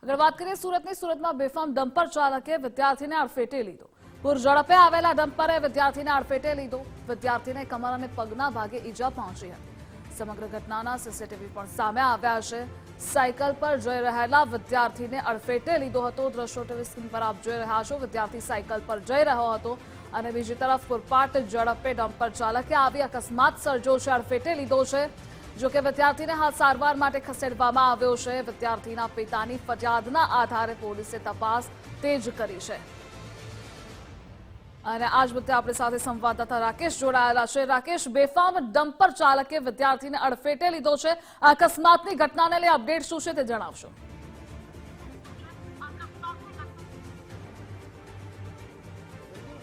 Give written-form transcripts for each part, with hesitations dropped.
આગળ વાત કરીએ સુરતમાં બેફામ ડમ્પર ચાલકે વિદ્યાર્થીને અડફેટે લીધો। પૂર ઝડપે આવેલા ડમ્પરે વિદ્યાર્થીને અડફેટે લીધો। વિદ્યાર્થીને કમર અને પગના ભાગે ઈજા પહોંચી હતી। સમગ્ર ઘટનાના સીસીટીવી પણ સામે આવ્યા છે। સાયકલ પર જઈ રહેલા વિદ્યાર્થીને અડફેટે લીધો હતો। દ્રશ્યો ટીવી સ્ક્રીન પર આપ જોઈ રહ્યા છો। વિદ્યાર્થી સાયકલ પર જઈ રહ્યો હતો અને બીજી તરફ પૂરપાટ ઝડપે ડમ્પર ચાલકે આવી અકસ્માત સર્જ્યો છે, અડફેટે લીધો છે। જો કે વિદ્યાર્થીને હાલ સારવાર માટે ખસેડવામાં આવ્યો છે। વિદ્યાર્થીના પિતાની ફરિયાદના આધારે પોલીસે તપાસ તેજ કરી છે। અને આજ મુદ્દે આપણી સાથે સંવાદદાતા રાકેશ જોડાયેલા છે। રાકેશ, બેફામ ડમ્પર ચાલકે વિદ્યાર્થીને અડફેટે લીધો છે। અકસ્માતની ઘટનાને લઈ અપડેટ શું છે તે જણાવશો।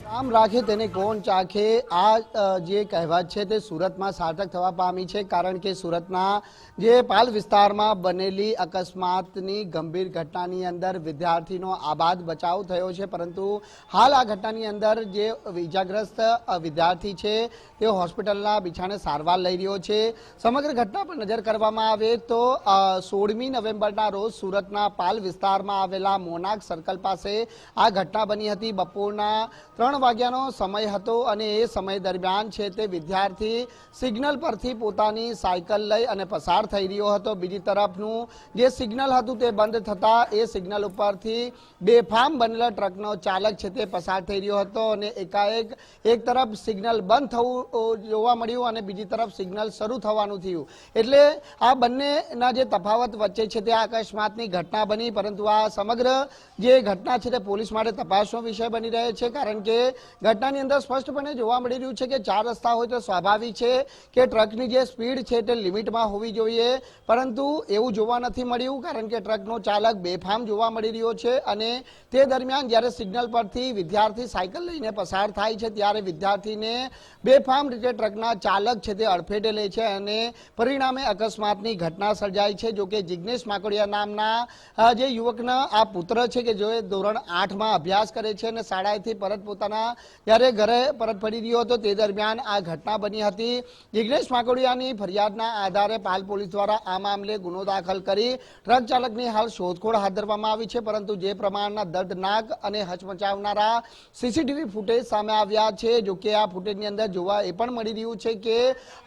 રામ રાખે તેને કોણ ચાખે, આ જે કહેવત છે તે સુરતમાં સાર્થક થવા પામી છે। કારણ કે સુરતના જે પાલ વિસ્તારમાં બનેલી અકસ્માતની ગંભીર ઘટનાની અંદર વિદ્યાર્થીનો આબાદ બચાવ થયો છે, પરંતુ હાલ આ ઘટનાની અંદર જે ઇજાગ્રસ્ત વિદ્યાર્થી છે તે હોસ્પિટલના બિછાને સારવાર લઈ રહ્યો છે। સમગ્ર ઘટના પર નજર કરવામાં આવે તો 16મી નવેમ્બરના રોજ સુરતના પાલ વિસ્તારમાં આવેલા મોનાક સર્કલ પાસે આ ઘટના બની હતી। બપોરના 3 વાગ્યાનો સમય હતો અને એ સમય દરમિયાન છે તે વિદ્યાર્થી સિગ્નલ પરથી પોતાની સાયકલ લઈ અને પસાર થઈ રહ્યો હતો। બીજી તરફનું જે સિગ્નલ હતું તે બંધ થતા એ સિગ્નલ ઉપરથી બેફામ બનેલા ટ્રકનો ચાલક છે તે પસાર થઈ રહ્યો હતો અને એકાએક એક તરફ સિગ્નલ બંધ થવું જોવા મળ્યું અને બીજી તરફ સિગ્નલ શરૂ થવાનું થયું। એટલે આ બંનેના જે તફાવત વચ્ચે છે તે અકસ્માતની ઘટના બની, પરંતુ આ સમગ્ર જે ઘટના છે તે પોલીસ માટે તપાસનો વિષય બની રહે છે। કારણ કે ઘટનાની અંદર સ્પષ્ટપણે જોવા મળી રહ્યું છે કે 4 રસ્તા હોય તો સ્વાભાવિક છે કે ટ્રકની જે સ્પીડ છે તે લિમિટમાં હોવી જોઈએ, પરંતુ એવું જોવા નથી મળ્યું। કારણ કે ટ્રકનો ચાલક બેફામ જોવા મળી રહ્યો છે અને તે દરમિયાન જ્યારે સિગ્નલ પરથી વિદ્યાર્થી સાયકલ લઈને પસાર થાય છે ત્યારે વિદ્યાર્થીને બેફામ રીતે ટ્રકના ચાલક છે તે અડફેટે લે છે અને પરિણામે અકસ્માતની ઘટના સર્જાઈ છે। જો કે જિગ્નેશ માકોડિયા નામના જે યુવકના આ પુત્ર છે કે જે ધોરણ 8માં અભ્યાસ કરે છે અને શાળાએથી પરત પોતાના જ્યારે ઘરે પરત ફરી રહ્યો હતો તે દરમિયાન આ ઘટના બની હતી। જિગ્નેશ માકોડિયાની ફરિયાદના આધારે પાલ પોલીસ દ્વારા આ મામલે ગુનો દાખલ કરી ટ્રક ચાલકની હાલ શોધખોળ હાથ ધરવામાં આવી છે। પરંતુ જે પ્રમાણના દર્દનાક અને હચમચાવનારા સીસીટીવી ફૂટેજ સામે આવ્યા છે, જો કે આ ફૂટેજની અંદર જોવા એ પણ મળી રહ્યું છે કે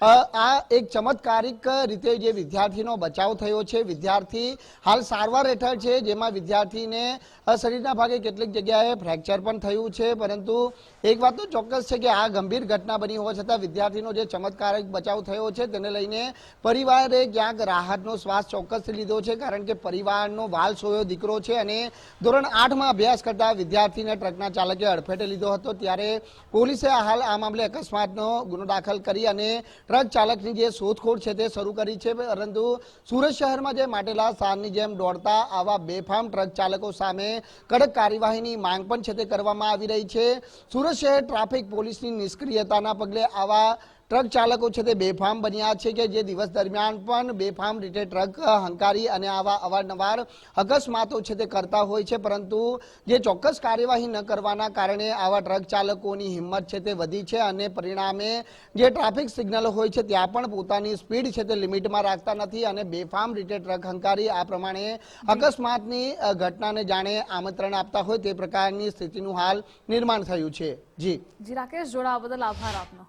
આ એક ચમત્કારિક રીતે જે વિદ્યાર્થીનો બચાવ થયો છે। વિદ્યાર્થી હાલ સારવાર હેઠળ છે, જેમાં વિદ્યાર્થીને શરીરના ભાગે કેટલીક જગ્યાએ ફ્રેક્ચર પણ થયું છે। પરંતુ એક વાત તો ચોક્કસ છે કે આ ગંભીર ઘટના બની હોવા છતાં વિદ્યાર્થીનો જે ચમત્કારિક બચાવ થયો છે તેને લઈને પરિવારે ક્યાંક રાહતનો શ્વાસ ચોક્કસ લીધો છે। કારણ કે પરિવારનો વાલ સોયો દીકરો છે અને ધોરણ 8માં અભ્યાસ કરતા વિદ્યાર્થીને ટ્રકના ચાલકે અડફેટે લીધો હતો। ત્યારે પોલીસે હાલ આ મામલે અકસ્માતનો ગુનો દાખલ કરી અને ટ્રક ચાલકની જે શોધખોળ છે તે શરૂ કરી છે। પરંતુ સુરત શહેરમાં જે માટેલા સારની જેમ દોડતા આવા બેફામ ટ્રક ચાલકો સામે કડક કાર્યવાહીની માંગ પણ છે તે કરવામાં આવી રહી છે। સુરત શહેર ટ્રાફિક પોલીસની નિષ્ક્રિયતાના પગલે આવા ટ્રક ચાલકો છે તે બેફામ બન્યા છે કે જે દિવસ દરમિયાન પણ બેફામ રીતે ટ્રક હંકારી અને આવા અવારનવાર અકસ્માતો છે તે કરતા હોય છે। પરંતુ જે ચોક્કસ કાર્યવાહી ન કરવાના કારણે આવા ટ્રક ચાલકોની હિંમત છે તે વધી છે અને પરિણામે જે ટ્રાફિક સિગ્નલ હોય છે ત્યાં પણ પોતાની સ્પીડ છે તે લિમિટમાં રાખતા નથી અને બેફામ રીતે ટ્રક હંકારી આ પ્રમાણે અકસ્માતની ઘટનાને જાણે આમંત્રણ આપતા હોય તે પ્રકારની સ્થિતિનું હાલ નિર્માણ થયું છે। જી રાકેશ, જોડાવા બદલ આભાર આપનો।